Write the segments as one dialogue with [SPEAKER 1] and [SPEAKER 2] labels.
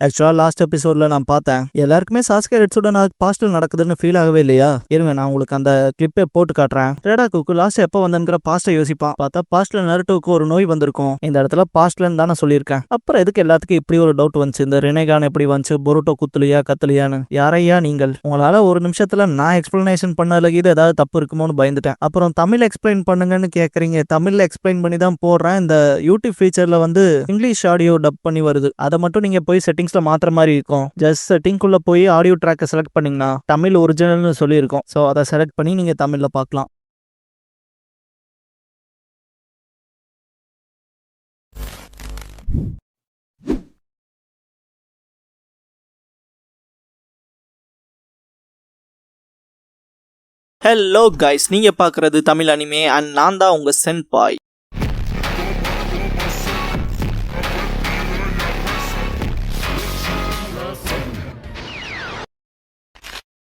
[SPEAKER 1] ஆக்சுவலா லாஸ்ட் எபிசோட்ல நான் பார்த்தேன், எல்லாருக்குமே சாஸ்கே ரெட்ஸுடன் பாஸ்ட்ல நடக்குதுன்னு ஃபீல் ஆகவே இல்லையா? இருங்க, நான் உங்களுக்கு அந்த கிளிப்பை போட்டு காட்டுறேன். ரேடாக்குக்கு லாஸ்ட் எப்போ வந்தங்கிற பாஸ்ட்டை யோசிப்பான். பார்த்தா பாஸ்ட்ல நருட்டோவுக்கு ஒரு நோய் வந்திருக்கும். இந்த இடத்துல பாஸ்ட்லன்னு தான் நான் சொல்லியிருக்கேன். அப்புறம் எதுக்கு எல்லாத்துக்கும் இப்படி ஒரு டவுட் வந்துச்சு? இந்த ரெனேகான் எப்படி வந்துச்சு? பொருட்டோ குத்துலியா கத்துலியான்னு? யாரையா நீங்கள்? உங்களால ஒரு நிமிஷத்துல நான் எக்ஸ்பிளனேஷன் பண்ணல இது ஏதாவது தப்பு இருக்குமோன்னு பயந்துட்டேன். அப்புறம் தமிழ் எக்ஸ்பிளைன் பண்ணுங்கன்னு கேட்குறீங்க. தமிழ்ல எக்ஸ்பிளைன் பண்ணி தான் போடுறேன். இந்த யூடியூப் ஃபீச்சர்ல வந்து இங்கிலீஷ் ஆடியோ டப் பண்ணி வருது. அதை மட்டும் நீங்க போய் செட்டிங்ஸ்ல மாத்திர மாதிரி இருக்கும். ஜஸ்ட் செட்டிங்குள்ள போய் ஆடியோ ட்ராக்கை செலக்ட் பண்ணீங்கன்னா தமிழ் ஒரிஜினல்னு சொல்லியிருக்கோம். ஸோ அதை செலக்ட் பண்ணி நீங்க தமிழ்ல பார்க்கலாம். ஹலோ கைஸ், நீங்க பார்க்குறது தமிழ் அனிமே அண்ட் நான் தான் உங்க சென்பாய்.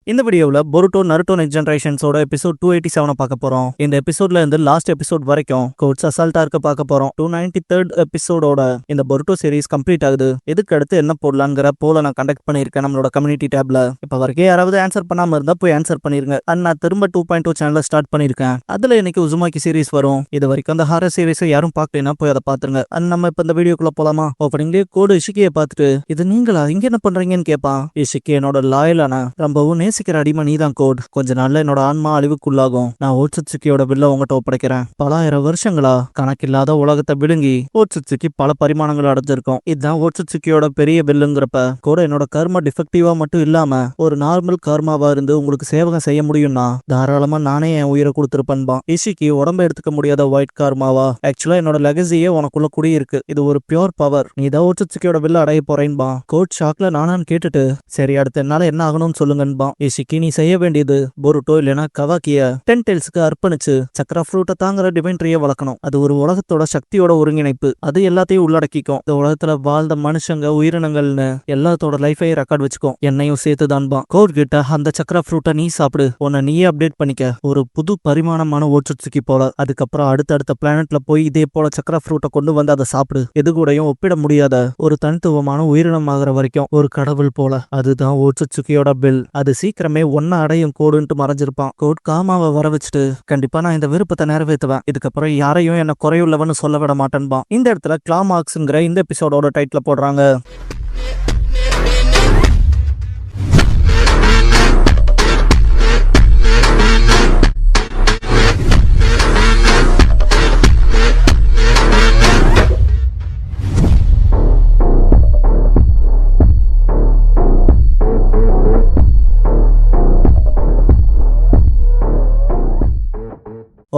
[SPEAKER 1] இந்த வீடியோவில் பொருட்டோ நருட்டோ நெக்ஸ்ட் ஜெனரேஷன்ஸோட எபிசோட் 287 பார்க்க போறோம். இந்த எபிசோட்ல இருந்து லாஸ்ட் எபிசோட் வரைக்கும் கோட்ஸ் அசால்ட்டா இருக்க பார்க்க போறோம். 293rd எபிசோடோட இந்த பொருட்டோ சீரிஸ் கம்ப்ளீட் ஆகுது. இதுக்கு அடுத்து என்ன போடலாங்கிற போல நான் கண்டக்ட் பண்ணியிருக்கேன் நம்மளோட கம்யூனிட்டி டேப்ல. இப்போ வரைக்கும் யாராவது ஆன்சர் பண்ணாம இருந்தா போய் ஆன்சர் பண்ணிருங்க. அண்ட் நான் திரும்ப 2.2 சேனலை ஸ்டார்ட் பண்ணியிருக்கேன். அதுல இன்னைக்கு உசுமாக்கி சீரிஸ் வரும். இது வரைக்கும் அந்த ஹாரர் சீரிஸை யாரும் பார்க்கலனா போய் அதை பாத்துருங்க. அண்ட் நம்ம இப்போ இந்த வீடியோக்குள்ள போலாமா? ஓப்பனிங்லேயே கோடு இஷிக்கியை பார்த்துட்டு இது நீங்களா இங்க என்ன பண்றீங்கன்னு கேட்பான். இஷிக்கி என்னோட லாயலான ரொம்பவும் நேசிக்கிற அடிமை நீதான் கோட். கொஞ்ச நாள்ல என்னோட ஆன்மா அழிவுக்குள்ளாகும். நான் ஓட்சுட்சுக்கியோட வில்ல உங்ககிட்ட ஒப்படைக்கிறேன். பல ஆயிரம் வருஷங்களா கணக்கில்லாத உலகத்தை விழுங்கி ஓட்சுட்சுக்கி பல பரிமாணங்கள் அடைஞ்சிருக்கும். இதுதான் ஓட்சுட்சுக்கியோட பெரிய வில்லுங்கிறப்ப கூட என்னோட கர்மா டிஃபெக்டிவா மட்டும் இல்லாம ஒரு நார்மல் கர்மாவா இருந்து உங்களுக்கு சேவகம் செய்ய முடியும்னா தாராளமா நானே என் உயிரை கொடுத்துருப்பேன்பா. இஷிக்கு உடம்ப எடுத்துக்க முடியாத ஒயிட் கர்மாவா? ஆக்சுவலா என்னோட லெகசியே உனக்குள்ள குடி இருக்கு. இது ஒரு பியோர் பவர். நீ தான் ஓட்சுட்சுக்கியோட வில்ல அடைய போறேன்பா. கோட் ஷாக்ல நானான்னு கேட்டுட்டு சரி அடுத்து என்னால என்ன ஆகணும்னு சொல்லுங்கன்பா. இஷிக்கி நீ செய்ய வேண்டியது பொருட்டோ இல்லைனா கவாக்கிய டென்டெயில்ஸ்க்கு அர்ப்பணிச்சு சக்கரா ஃப்ரூட்டை தாங்குற டிவைன் ட்ரீயை வளர்க்கணும். அது ஒரு உலகத்தோட சக்தியோட ஒருங்கிணைப்பு. அது எல்லாத்தையும் உள்ளடக்கிக்கும். இந்த உலகத்துல வாழ்ந்த மனுஷங்க உயிரினங்கள்னு எல்லாத்தோட லைஃபை ரெக்கார்ட் வச்சுக்கும். என்னையும் சேர்த்து தான்பா. கோட் கிட்ட அந்த சக்கரா ஃப்ரூட்டை நீ சாப்பிடு. உன்னை நீயே அப்டேட் பண்ணிக்க. ஒரு புது பரிமாணமான ஓட்சுட்சுக்கி போல. அதுக்கப்புறம் அடுத்தடுத்த பிளானட்ல போய் இதே போல சக்கரா ஃப்ரூட்டை கொண்டு வந்து அதை சாப்பிடு. எது கூடயும் ஒப்பிட முடியாத ஒரு தனித்துவமான உயிரினம் ஆகிற வரைக்கும் ஒரு கடவுள் போல. அதுதான் ஓட்சுட்சுக்கியோட பில். அது சீக்கிரமே ஒன்ன அடையும் கோடுன்ட்டு மறைஞ்சிருப்பான். கோட் காமாவை வர வச்சுட்டு கண்டிப்பா நான் இந்த விருப்பத்தை நிறைவேற்றுவேன். இதுக்கப்புறம் யாரையும் என்ன குறையுள்ளவன்னு சொல்ல விட மாட்டேன்பா. இந்த இடத்துல கிளாமாக்ஸ்ங்கிற இந்த எபிசோடோட டைட்டில போடுறாங்க.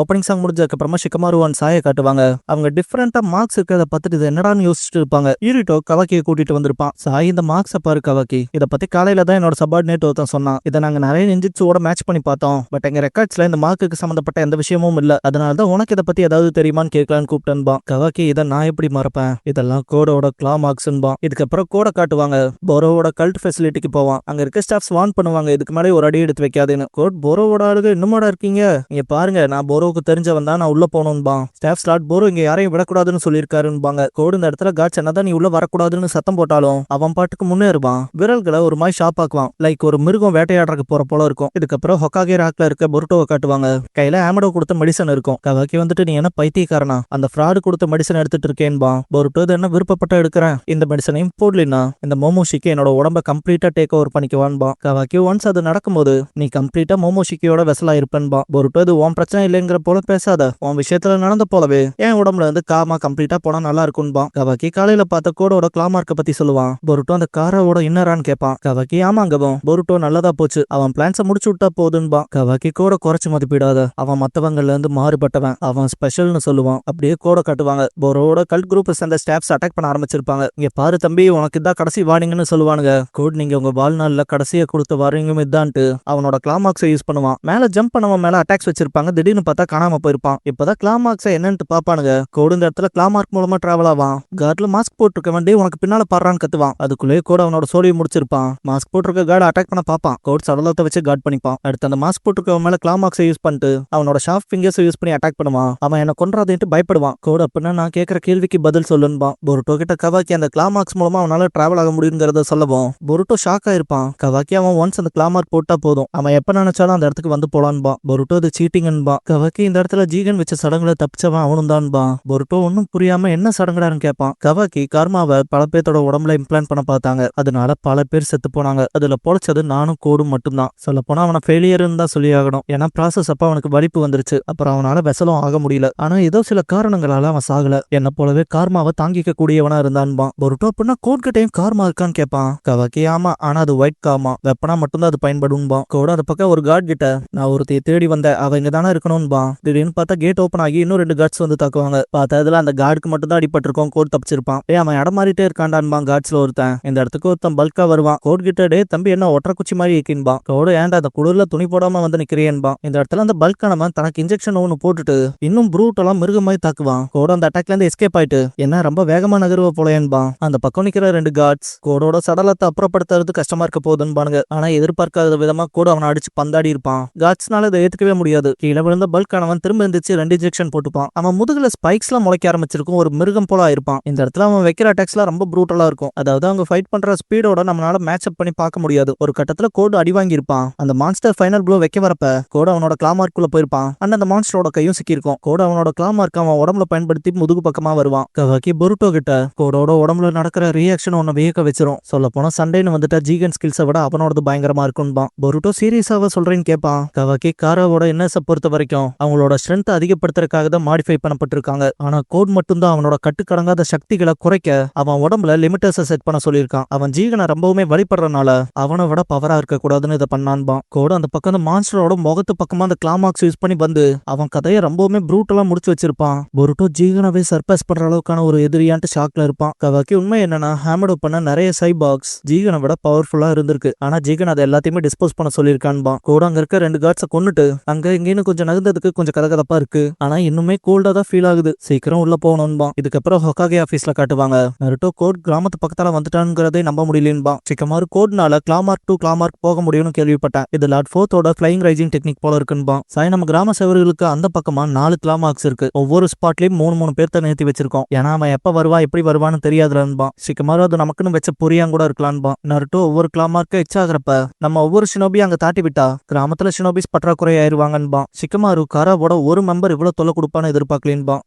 [SPEAKER 1] ஓப்பனிங் சாங் முடிஞ்சதுக்கப்புறமா ஷிகமாரு அண்ட் சாயை காட்டுவாங்க. அவங்க டிஃப்ரெண்டா மார்க்ஸ் இருக்கிறத பார்த்துட்டு இது என்னடான்னு யோசிச்சுட்டு இருப்பாங்க. ஈரிட்டோ கவாக்கியை கூட்டிட்டு வந்திருப்பான். சாய் இந்த மார்க்ஸை பாரு கவாக்கி, இதை பத்தி காலையில தான் என்னோட சபார்டினேட் ஒருத்தன் சொன்னான். இதை நாங்க நிறைய நெஞ்சிட்ஸோட மேட்ச் பண்ணி பார்த்தோம். பட் எங்க ரெக்கார்ட்ஸ்ல இந்த மார்க்குக்கு சம்பந்தப்பட்ட எந்த விஷயமும் இல்ல. அதனாலதான் உனக்கு இதை பத்தி ஏதாவது தெரியுமான்னு கேட்கலான்னு கூப்பிட்டேன்பா. கவாக்கி இதை நான் எப்படி மறப்பேன்? இதெல்லாம் கோடோட கிளா மார்க்ஸ்ன்பா. இதுக்கப்புறம் கோடை காட்டுவாங்க. போரோவோட கல்ட் ஃபெசிலிட்டிக்கு போவான். அங்க இருக்க ஸ்டாஃப்ஸ் வார்ன் பண்ணுவாங்க இதுக்கு மேலே ஒரு அடி எடுத்து வைக்காதுன்னு. கோட் போரோவோட ஆளுங்க இன்னுமாடா இருக்கீங்க? இங்க பாருங்க, நான் போரோவுக்கு தெரிஞ்சவன் தான், நான் உள்ள போனோம்பா. ஸ்டாஃப் ஸ்லாட் போரோ இங்க யாரையும் விடக்கூடாதுன்னு சொல்லியிருக்காருன்பாங்க. கோடு இந்த இடத்துல காட்ஸ் என்னதான் நீ உள்ள வரக்கூடாதுன்னு சத்தம் போட்டாலும் அவன் பாட்டுக்கு முன்னேறுவான். விரல்களை ஒரு மாதிரி ஷாப் ஆக்குவான். லைக் ஒரு மிருகம் வேட்டையாடுறதுக்கு போற போல இருக்கும். இதுக்கப்புறம் ஹொக்காகே ராக்ல இருக்க பொருட்டோவை காட்டுவாங்க. கையில ஆமடோ கொடுத்த மெடிசன் இருக்கும். கவாக்கி வந்துட்டு நீ என்ன பைத்தியக்காரனா? அந்த ஃப்ராடு கொடுத்த மெடிசன் எடுத்துட்டு இருக்கேன்பா. பொருட்டோ இது என்ன விருப்பப்பட்ட எடுக்கிறேன். இந்த மெடிசனையும் போடலினா இந்த மோமோஷிக்கு என்னோட உடம்ப கம்ப்ளீட்டா டேக் ஓவர் பண்ணிக்குவான்பா. கவாக்கி ஒன்ஸ் அது நடக்கும்போது நீ கம்ப்ளீட்டா மோமோஷிக்கியோட வெசலா இருப்பேன்பா. பொருட்டோ இது உன் பிரச்சனை இல்லைங்கிற போல பேசாத. உன் விஷயத்துல நடந்த போலவே என் உடம்புல இருந்து காமா கம்ப்ளீட்டா போனா நல்லா இருக்கும்பா. கவாக்கி காலையில பார்த்த கோடோட கிளாமார்க்க பத்தி சொல்லுவான். பொருட்டோ அந்த காரோட இன்னரான்னு கேட்பான். கவாக்கி ஆமாங்கவும். பொருட்டோ நல்லதா போச்சு, அவன் பிளான்ஸை முடிச்சு விட்டா போதுன்பா. கவாக்கி கோட குறைச்சு மதிப்பிடாத. அவன் மத்தவங்கள்ல இருந்து மாறுபட்டவன், அவன் ஸ்பெஷல்னு சொல்லுவான். அப்படியே கோட காட்டுவாங்க. போரோட கல்ட் குரூப் சேர்ந்த ஸ்டாஃப்ஸ் அட்டாக் பண்ண ஆரம்பிச்சிருப்பாங்க. இங்க பாரு தம்பி, உனக்கு இதான் கடைசி வார்னிங்னு சொல்லுவானுங்க. கோட் நீங்க உங்க வாழ்நாள்ல கடைசியா கொடுத்த வார்னிங்கும் இதான்ட்டு அவனோட கிளாமார்க்ஸை யூஸ் பண்ணுவான். மேல ஜம்ப் பண்ணவன் மேல அட்டாக்ஸ் வச்சிருப்பாங்க. திடீர்னு பார்த்தா காணாம போயிருப்பான். இப்பதான் கிளாமார்க்ஸ் என்னன்னு பாப்பானுங்க. கோடு இந்த இடத்துல கிளாமார்க் மூலமா டிராவல் ஆவான். கார்ட்ல மாஸ்க் போட்டுருக்க வண்டி உனக்கு பின்னால பாடுறான்னு கத்துவான். அதுக்குள்ளேயே கோடு அவனோட சோழியை முடிச்சிருப்பான். மாஸ்க் போட்டிருக்க கார்டு அட்டாக் பண்ண பாப்பான். கோட் சடலத்தை வச்சு கார்ட் பண்ணிப்பான். அடுத்து அந்த மாஸ்க் போட்டிருக்க மேல கிளாமார்க்ஸை யூஸ் பண்ணிட்டு அவனோட ஷார்ப் ஃபிங்கர்ஸ் யூஸ் பண்ணி அட்டாக் பண்ணுவான். அவன் என்ன கொன்றாதேன்ட்டு பயப்படுவான். கோட் அப்படின்னா நான் கேட்கிற கேள்விக்கு பதில் சொல்லுன்பான். பொருட்டோ கிட்ட கவாக்கி அந்த கிளாமார்க்ஸ் மூலமா அவனால டிராவல் ஆக முடியுங்கிறத சொல்லவும் பொருட்டோ ஷாக் ஆயிருப்பான். கவாக்கி அவன் ஒன்ஸ் அந்த கிளாமார்க் போட்டா போதும், அவன் எப்ப நினைச்சாலும் அந்த இடத்துக்கு வந்து போலான்பா. பொருட்டோ அது சீட்டிங்பா. கவாக்கி இந்த இடத்துல ஜீகன் வச்ச சடங்குல தப்பிச்சவன் அவனும் தான்பா. பொருட்டோ ஒன்னும் புரியாம என்ன சடங்குடான்னு கேட்பான். கவாக்கி கர்மாவை பல பேர்த்தோட உடம்புல இம்ப்ளான்ட் பண்ண பார்த்தாங்க. அதனால பல பேர் செத்து போனாங்க. அதுல பொழைச்சது நானும் கோடும் மட்டும்தான். சொல்ல போனா அவனை ஃபெயிலியர்னு தான் சொல்லி ஆகணும். ஏன்னா ப்ராசஸ் அப்ப அவனுக்கு வலிப்பு வந்துருச்சு. அப்புறம் அவனால வெசலும் ஆக முடியல. ஆனா ஏதோ சில காரணங்களால அவன் சாகல. என்ன போலவே கார்மாவை தாங்கிக்க கூடியவனா இருந்தான்பா. பொருட்டோ அப்படின்னா கோட் கிட்டையும் கார்மா இருக்கான்னு கேட்பான். கவாக்கி ஆமா, ஆனா அது ஒயிட் கார்மா, வெப்பனா மட்டும்தான் அது பயன்படும்பா. கோட அது பக்கம் ஒரு கார்டு கிட்ட நான் ஒருத்தைய தேடி வந்தேன், அவ இங்க தானே இருக்கணும்பா. திடீர்னு பார்த்தா கேட் ஓப்பன் ஆகி இன்னும் 2 கார்ட்ஸ் வந்து தாக்குவாங்க. பார்த்தா இதுல அந்த கார்டுக்கு மட்டும் தான் அடிபட்டிருக்கோம். கோட் தப்பிச்சிருப்பான். அவன் இடம் மாறிட்டே இருக்கான்டான்பா. கார்ட்ஸ்ல ஒருத்தன் இந்த இடத்துக்கு ஒருத்தன் பல்கா வருவான். கோட் கிட்ட டே தம்பி என்ன ஒற்ற குச்சி மாதிரி இருக்கீன்பா. கோடு ஏன்டா அந்த குளிர்ல துணி போடாம வந்து நிக்கிறேன்பா. இந்த இடத்துல அந்த பல்கானவன் தனக்கு இன்ஜெக்ஷன் ஒன்னு போட்டுட்டு இன்னும் ப்ரூட்டெல்லாம் மிருக மாதிரி தாக்குவான். கோட அந்த அட்டாக்ல இருந்து எஸ்கேப் ஆயிட்டு என்ன ரொம்ப வேகமா நகருவ போலேன்பா. அந்த பக்கம் நிக்கிற 2 கார்ட்ஸ் கோடோட சடலத்தை அப்புறப்படுத்துறது கஷ்டமா இருக்க போகுதுன்னு. ஆனா எதிர்பார்க்காத விதமா கூட அவனை அடிச்சு பந்தாடி இருப்பான். கார்ட்ஸ்னால இதை ஏத்துக்கவே முடியாது. கீழே விழுந்த பல்கானவன் திரும்ப எந்திரிச்சு 2 இன்ஜெக்ஷன் போட்டுப்பான். அவன் முதுகுல ஸ்பைக்ஸ் எல்லாம் முளைக்க ஆரம்பிச்சிருக்கும். ஒரு மிருகம் போல ஆயிருப்பான். இந்த இடத்துல அவன் வைக்கிற அட்டாக்ஸ்லாம் ரொம்ப ப்ரூட்டலா இருக்கும். அதாவது அவங்க ஃபைட் பண்ற ஸ்பீடோட நம்மளால மேட்ச் அப் பண்ணி பார்க்க முடியாது. ஒரு கட்டத்துல கோடு அடி வாங்கி இருப்பான். அந்த மான்ஸ்டர் ஃபைனல் ப்ளோ வைக்க வரப்ப கோடு அவனோட கிளாமார்க்குள்ள போயிருப்பான். அந்த மான்ஸ்டரோட கையும் சிக்கிருக்கும். கோடு அவனோட கிளாமார்க் அவன் உடம்புல பயன்படுத்தி முதுகு பக்கமா வருவான். கவாக்கி பொருட்டோ கிட்ட கோடோட உடம்புல நடக்கிற ரியாக்ஷன் ஒன்னு வியக்க வச்சிரும். சொல்ல போனா சண்டைன்னு வந்துட்டா ஜீகன் ஸ்கில்ஸை விட அவனோடது பயங்கரமா இருக்கும்பான். பொருட்டோ சீரியஸாவ சொல்றேன்னு கேட்பான். கவாக்கி காராவோட என்னஸை பொறுத்த வரைக்கும் அவங்களோட ஸ்ட்ரென்த் அதிகப்படுத்துறதுக்காக தான் மாடிஃபை பண்ணப்பட்டிருக்காங்க. ஆனா கோட் மட்டும்தான் அவனோட கட்டுக்கடங்காத சக்திகளை குறைக்க அவன் உடம்புல லிமிட்டர்ஸை செட் பண்ண சொல்லியிருக்கான். அவன் ஜீகனை ரொம்பவுமே வழிபடுறதுனால அவனை விட பவரா இருக்க கூடாதுன்னு இதை பண்ணான்பான். கோட் அந்த பக்கம் அந்த மான்ஸ்டரோட முகத்து பக்கமா அந்த கிளாமார்க்ஸ் யூஸ் பண்ணி வந்து அவன் கதையை ரொம்பவுமே ப்ரூட்டலா முடிச்சு வச்சிருப்பான். பொருட்டோ ஜீகனவே சர்ப்ரைஸ் பண்ற அளவுக்கான ஒரு எதிரியான்ட்டு ஷாக்ல இருப்பான். கவாக்கி உண்மை என்னன்னா ஹேமடோ பண்ண நிறைய சைபாக்ஸ் ஜீகனை விட பவர்ஃபுல்லா இருந்திருக்கு. ஆனா ஜீகன் அதை எல்லாத்தையுமே டிஸ்போஸ் பண்ண சொல்லியிருக்கான்பா. கூட அங்க இருக்க 2 கார்ட்ஸை கொன்னுட்டு அங்க இங்கேன்னு கொஞ்சம் நகர்ந்ததுக்கு கொஞ்சம் கதகதப்பா இருக்கு. ஆனா இன்னுமே கோல்டா தான் ஃபீல் ஆகுது. சீக்கிரம் உள்ள போகணும்பா. இதுக்கப்புறம் ஹொகாகே ஆபீஸ்ல காட்டுவாங்க. நருட்டோ கோட் கிராமத்து பக்கத்தால வந்துட்டான்ங்கிறதே நம்ப முடியலன்பா. சிக்கமாரு கோட்னால கிளாமார்க் டு கிளாமார்க் போக முடியும்னு கேள்விப்பட்டேன். இது லார்ட் 4ோட ஃபிளைங் ரைசிங் டெக்னிக் போல இருக்குன்பா. சாய் நம்ம கிராம சேவர்களுக்கு அந்த பக்கமா 4 கிளாமார்க்ஸ் இருக்கு. ஒவ்வொரு ஸ்பாட்லயும் 3 பேர்த்த நிறுத்தி வச்சிருக்கோம். ஏன்னா அவன் எப்ப வருவா எப்படி வருவான்னு தெரியாதுலன்பா. சிக்கமாரு அது நமக்குன்னு வச்ச பொரியாங்க கூட இருக்கலான்பா. நருட்டோ ஒவ்வொரு கிளாமார்க்க எச்சாகிறப்ப நம்ம ஒவ்வொரு ஷினோபி அங்க தாட்டி விட்டா கிராமத்துல ஷினோபிஸ் பற்றாக்குறை ஆயிருவாங்கன்பா. சிக்கமாரு காராவோட ஒரு மெம்பர் இவ்வளவு தொல்லை கொடுப்பான்னு எதிர்பார்க்கலேன்பா.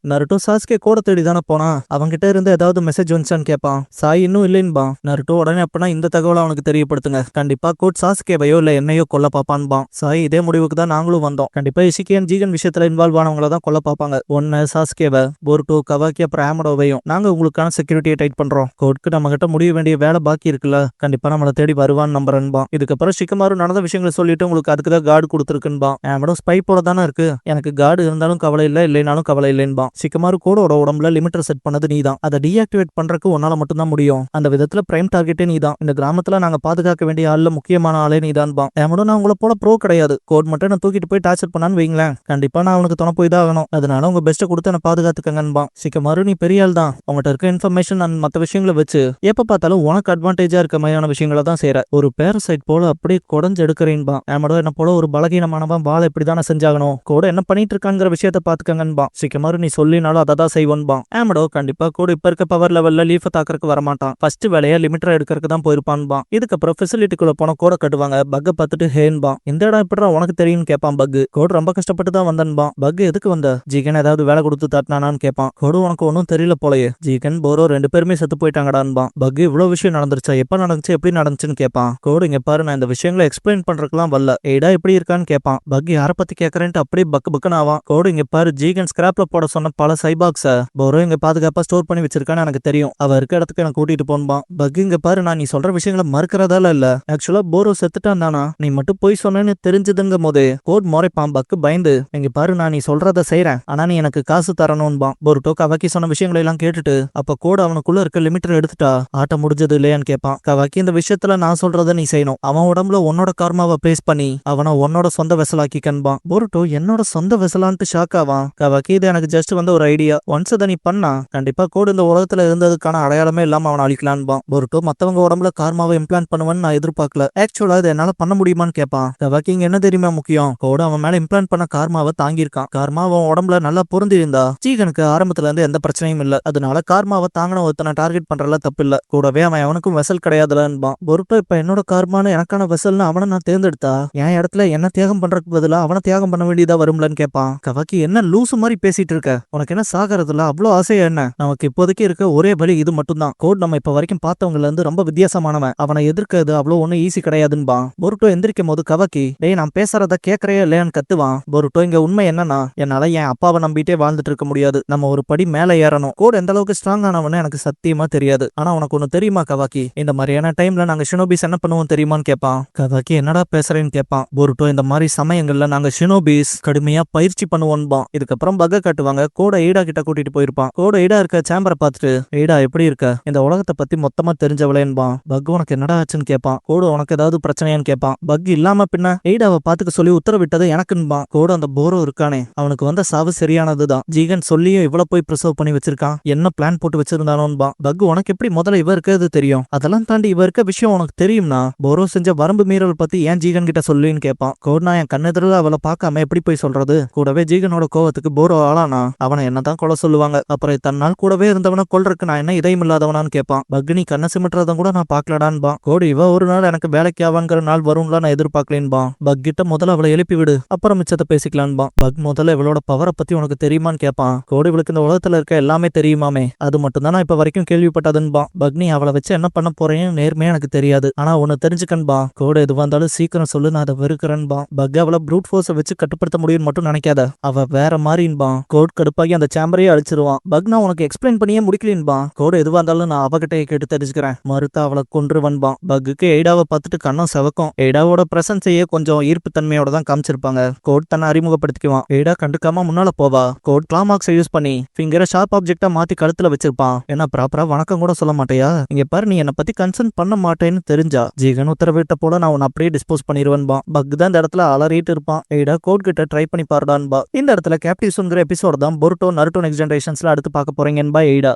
[SPEAKER 1] நருட்டோ சாஸ்கே கூட தேடி தானே போனா, அவங்கிட்ட இருந்து ஏதாவது மெசேஜ் வந்துச்சான்னு கேட்பான். சாய் இன்னும் இல்லைன்பா. நருட்டோ உடனே அப்பனா இந்த தகவலை அவனுக்கு தெரியப்படுத்துங்க. கண்டிப்பா கோட் சாஸ்கேவையோ இல்ல என்னையோ கொல்ல பாப்பான்பா. சாய் இதே முடிவுக்கு தான் நாங்களும் வந்தோம். கண்டிப்பா இஷிகியன் ஜீகன் விஷயத்துல இன்வால்வ் ஆனவங்கள தான் கொல்ல பாப்பாங்க. ஒன்னு சாஸ்கேவை, பொருட்டோ, கவாக்கி அப்புறம் ஆமடோவையும் நாங்க உங்களுக்கான செக்யூரிட்டியை டைட் பண்றோம். கோட்க்கு நம்ம கிட்ட முடிய வேண்டிய வேலை பாக்கி இருக்குல்ல, கண்டிப்பா நம்மளை தேடி வருவான்னு நம்புறேன்பா. இதுக்கப்புறம் சிக்கமாரு நடந்த விஷயங்களை சொல்லிட்டு உங்களுக்கு அதுக்கு தான் கார்டு கொடுத்துருக்குன்பா. ஆமடோ ஸ்பை போல தானே இருக்கு, எனக்கு கார்டு இருந்தாலும் கவலை இல்லை இல்லைனாலும் கவலை இல்லைன்பா. சிக்கமாரு கோடோட உடம்புல லிமிட்டர் செட் பண்ணது நீதான். அதை டீஆக்டிவேட் பண்றதுக்கு உன்னால மட்டும்தான் முடியும். அந்த விதத்துல பிரைம் டார்கெட்டே நீதான். இந்த கிராமத்துல நாங்க பாதுகாக்க வேண்டிய ஆள்ல முக்கியமான ஆளே நீதான்பா. ஆமடோ நான் உங்களை போல ப்ரோ கிடையாது. கோட் மட்டும் நான் தூக்கிட்டு போய் டார்ச்சர் பண்ணான்னு வைங்களேன், கண்டிப்பா நான் அவனுக்கு துணை போய் தான் ஆகணும். அதனால உங்க பெஸ்ட்டை கொடுத்து என்ன பாதுகாத்துக்கங்கன்பா. சிக்கமாரு நீ பெரிய ஆள் தான். உங்கள்கிட்ட இருக்க இன்ஃபர்மேஷன் அண்ட் மற்ற விஷயங்களை வச்சு எப்ப பார்த்தாலும் உனக்கு அட்வான்டேஜா இருக்க மாதிரியான விஷயங்களை தான் செய்யற. ஒரு பேரசைட் போல அப்படியே குடஞ்சு எடுக்கிறேன்பா. ஆமடோ என்ன போல ஒரு பலகீனமானவன் வாழை இப்படிதானே செஞ்சாகணும். கோட என்ன பண்ணிட்டு இருக்காங்கிற விஷயத்த பாத்துக்கங்கன்பா. சிக்கமாரு நீ சொல்லினாலும் அதை தான் செய்வோன்பா. ஆமடோ கண்டிப்பா கூட இப்ப இருக்க பவர் லெவல்ல லீஃப தாக்கறதுக்கு வரமாட்டான். ஃபர்ஸ்ட் வேலையா லிமிட்டர் எடுக்கிறதுக்கு தான் போயிருப்பான்பா. இதுக்கப்புறம் ஃபெசிலிட்டிக்குள்ள போன கோட கட்டுவாங்க. பக்க பார்த்துட்டு ஹேன்பா. இந்த இடம் எப்படா உனக்கு தெரியும்னு கேட்பான் பக். கோட் ரொம்ப கஷ்டப்பட்டு தான் வந்தன்பா. பக் எதுக்கு வந்த? ஜீகன் ஏதாவது வேலை கொடுத்து தாட்டினானான்னு கேட்பான். கோடு உனக்கு ஒன்னும் தெரியல போலயே. ஜீகன் போரோ 2 பேருமே செத்து போயிட்டாங்கடான்பா. பக் இவ்வளவு விஷயம் நடந்துருச்சா, எப்ப நடந்துச்சு, எப்படி நடந்துச்சுன்னு கேட்பான். கோடு இங்க பாரு, நான் இந்த விஷயங்களை எக்ஸ்பிளைன் பண்றதுக்குலாம் வரல. ஏடா எப்படி இருக்கான்னு கேட்பான். பக் யாரை பத்தி கேட்கறேன்ட்டு அப்படியே பக்குன்னு ஆவான். கோடு இங்க பாரு, ஜீகன் ஸ்கிராப்ல போட சொன்ன பல சைபாக்ஸ போரோ இங்க பாதுகாப்பா ஸ்டோர் பண்ணி வச்சிருக்கான்னு எனக்கு தெரியும். அவ இருக்க இடத்துக்கு எனக்கு கூட்டிட்டு போன்பான். பக் இங்க பாரு, நான் நீ சொல்ற விஷயங்களை மறுக்கிறதால இல்ல, ஆக்சுவலா போரோ செத்துட்டான் தானா, நீ மட்டும் போய் சொன்னேன்னு தெரிஞ்சதுங்க போது கோட் முறைப்பான். பக்கு பயந்து இங்க பாரு, நான் நீ சொல்றத செய்யறேன், ஆனா நீ எனக்கு காசு தரணும்பான். போருட்டோ கவாக்கி சொன்ன விஷயங்களை எல்லாம் கேட்டுட்டு அப்ப கோட் அவனுக்குள்ள இருக்க லிமிட்டர் எடுத்துட்டா ஆட்ட முடிஞ்சது இல்லையான்னு கேட்பான். கவாக்கி இந்த விஷயத்துல நான் சொல்றத நீ செய்யணும். அவன் உடம்புல உன்னோட கார்மாவை பேஸ் பண்ணி அவனை உன்னோட சொந்த வெசலாக்கி கண்பான். போருட்டோ என்னோட சொந்த வெசலான்ட்டு ஷாக் ஆவான். கவாக்கி இது எனக்கு ஜஸ்ட் வந்து ஒரு ஐடியா, ஒன்ஸ் அதை நீ பண்ணா கண்டிப்பா கோடு இந்த உலகத்துல இருந்ததுக்கான அடையாளமே இல்லாம அவனை அழிக்கலான்பான். பொருட்டோ மத்தவங்க உடம்புல கார்மாவை இம்ப்ளான்ட் பண்ணுவேன்னு நான் எதிர்பார்க்கல, ஆக்சுவலா இது என்னால பண்ண முடியுமான்னு கேட்பான். கவாக்கி இங்க என்ன தெரியுமா முக்கியம், கோடு அவன் மேல இம்ப்ளான்ட் பண்ண கார்மாவை தாங்கியிருக்கான். கார்மா அவன் உடம்புல நல்லா பொருந்தி இருந்தா ஜீகனுக்கு ஆரம்பத்துல இருந்து எந்த பிரச்சனையும் இல்ல, அதனால கார்மாவை தாங்கின ஒருத்தனை டார்கெட் பண்றதுல தப்பு இல்ல. கூடவே அவன் அவனுக்கும் வெசல் கிடையாதுலன்பான். பொருட்டோ இப்ப என்னோட கார்மான்னு எனக்கான வெசல்னு அவனை நான் தேர்ந்தெடுத்தா என் இடத்துல என்ன தியாகம் பண்றதுக்கு பதிலா அவனை தியாகம் பண்ண வேண்டியதா வரும்லன்னு கேட்பான். கவாக்கி என்ன லூசு மாதிரி பேசிட்டு இருக்க, உனக்கு என்ன சாகிறதுல அவ்வளோ ஆசையா என்ன, நமக்கு இப்போதைக்கு இருக்க ஒரே வழி இது மட்டும்தான். கோட் நம்ம இப்ப வரைக்கும் பார்த்தவங்கல இருந்து ரொம்ப வித்தியாசமானவன், அவனை எதிர்க்கிறது அவ்வளோ ஒன்னும் ஈஸி கிடையாதுன்பான். பொருட்டோ எந்திரிக்கும் போது கவாக்கி டேய் நான் பேசுறத கேட்கறே இல்லையான்னு கத்துவான். பொருட்டோ இங்க உண்மை என்னன்னா என்னால என் அப்பாவை நம்பிட்டே வாழ்ந்துட்டு இருக்க முடியாது, நம்ம ஒரு படி மேல ஏறணும். கோட் எந்த அளவுக்கு ஸ்ட்ராங் ஆனவன்னு எனக்கு சத்தியமா தெரியாது, ஆனா உனக்கு ஒண்ணு தெரியுமா கவாக்கி, இந்த மாதிரியான டைம்ல நாங்க ஷினோபிஸ் என்ன பண்ணுவோம் தெரியுமான்னு கேட்பான். கவாக்கி என்னடா பேசுறேன்னு கேட்பான். பொருட்டோ இந்த மாதிரி சமயங்கள்ல நாங்க ஷினோபிஸ் கடுமையா பயிற்சி பண்ணுவோன்பா. இதுக்கப்புறம் பக்க காட்டுவாங்க. கோட எய்டா கிட்ட கூட்டிட்டு போயிருப்பான். கோட எய்டா இருக்க சேம்பரை பார்த்துட்டு எய்டா எப்படி இருக்க, இந்த உலகத்தை பத்தி மொத்தமா தெரிஞ்சவளேன்பான். பக் உனக்கு என்னடா ஆச்சுன்னு கேட்பான். கோடு உனக்கு ஏதாவது பிரச்சனையான்னு கேட்பான். பக் இல்லாம பின்ன எய்டாவை பாத்துக்க சொல்லி உத்தரவிட்டது எனக்குன்பான். கோடு அந்த போரோ இருக்கானே அவனுக்கு வந்த சாவு சரியானதுதான், ஜீகன் சொல்லியும் இவ்வளவு போய் ப்ரிசர்வ் பண்ணி வச்சிருக்கான், என்ன பிளான் போட்டு வச்சிருந்தானோன்பான். பக் உனக்கு எப்படி முதல்ல இவ இருக்கிறது தெரியும், அதெல்லாம் தாண்டி இவ இருக்க விஷயம் உனக்கு தெரியும்னா போரோ செஞ்ச வரம்பு மீறல் பத்தி ஏன் ஜீகன் கிட்ட சொல்லுன்னு கேட்பான். கோட் நான் என் கண்ணெதிரில் அவளை பார்க்காம எப்படி போய் சொல்றது, கூடவே ஜீகனோட கோவத்துக்கு போரோ ஆளானா அவனை என்னதான் கொலை சொல்லுவாங்க, அப்புறம் தன்னால் கூடவே இருந்தவனை கொல்றதுக்கு நான் என்ன இதயம் இல்லாதவனான்னு கேட்பான். பக்னி கண்ணை சிமிட்டுறதும் கூட நான் பாக்கலடான்பா. கோடு இவ ஒரு நாள் எனக்கு வேலைக்கு ஆவாங்கிற நாள் வரும்ல நான் எதிர்பார்க்கலேன்பா. பக் கிட்ட முதல்ல அவளை எழுப்பி விடு, அப்புறம் மிச்சத்தை பேசிக்கலான்பா. பக் முதல்ல இவளோட பவரை பத்தி உனக்கு தெரியுமான்னு கேட்பான். கோடு இவளுக்கு இந்த உலகத்துல இருக்க எல்லாமே தெரியுமாமே, அது மட்டும் தான் நான் இப்ப வரைக்கும் கேள்விப்பட்டதுன்பா. பக்னி அவளை வச்சு என்ன பண்ண போறேன்னு நேர்மையா எனக்கு தெரியாது, ஆனா ஒன்னு தெரிஞ்சுக்கன்பா. கோடு எது வந்தாலும் சீக்கிரம் சொல்லு, நான் அதை வெறுக்கிறேன்பா. பக் அவளை ப்ரூட் ஃபோர்ஸை வச்சு கட்டுப்படுத்த முடியும்னு மட்டும் நினைக்காத, அவ வேற மாதிரின்பா. கோட் கடுப்பாகி அந்த சேம்பரையே அழிச்சிருவான். பக் நான் உனக்கு எக்ஸ்பிளைன் பண்ணியே முடிக்கலின்பா. கோடு எதுவா இருந்தாலும் நான் அவகிட்ட கேட்டு தெரிஞ்சுக்கிறேன், மறுத்த அவளை கொன்றுவன்பா. பக்குக்கு எய்டாவை பார்த்துட்டு கண்ணம் செவக்கும். எய்டாவோட பிரசன்ஸையே கொஞ்சம் ஈர்ப்பு தன்மையோட தான் காமிச்சிருப்பாங்க. கோட் தன்னை அறிமுகப்படுத்திக்குவான். எய்டா கண்டுக்காம முன்னால போவா. கோட் கிளாமாக்ஸை யூஸ் பண்ணி ஃபிங்கரை ஷார்ப் ஆப்ஜெக்டா மாத்தி கழுத்துல வச்சிருப்பான். என்ன ப்ராப்பரா வணக்கம் கூட சொல்ல மாட்டேயா, இங்க பாரு நீ என்னை பத்தி கன்சர்ன் பண்ண மாட்டேன்னு தெரிஞ்சா ஜீகன் உத்தரவிட்ட போல நான் உன்னை அப்படியே டிஸ்போஸ் பண்ணிடுவேன்பா. பக் தான் இந்த இடத்துல அலறிட்டு இருப்பான். எய்டா கோட் கிட்ட ட்ரை பண்ணி பாருடான்பா. இந்த இடத்துல கேப்டிவ்ஸ்ங்கிற எபிசோட் தான் பொருட்டோ நருட்டோ நெக்ஸ்ட் ஜெனரேஷன்ஸ்ல அடுத்து பார்க்க போறீங்கன்பா எய்டா.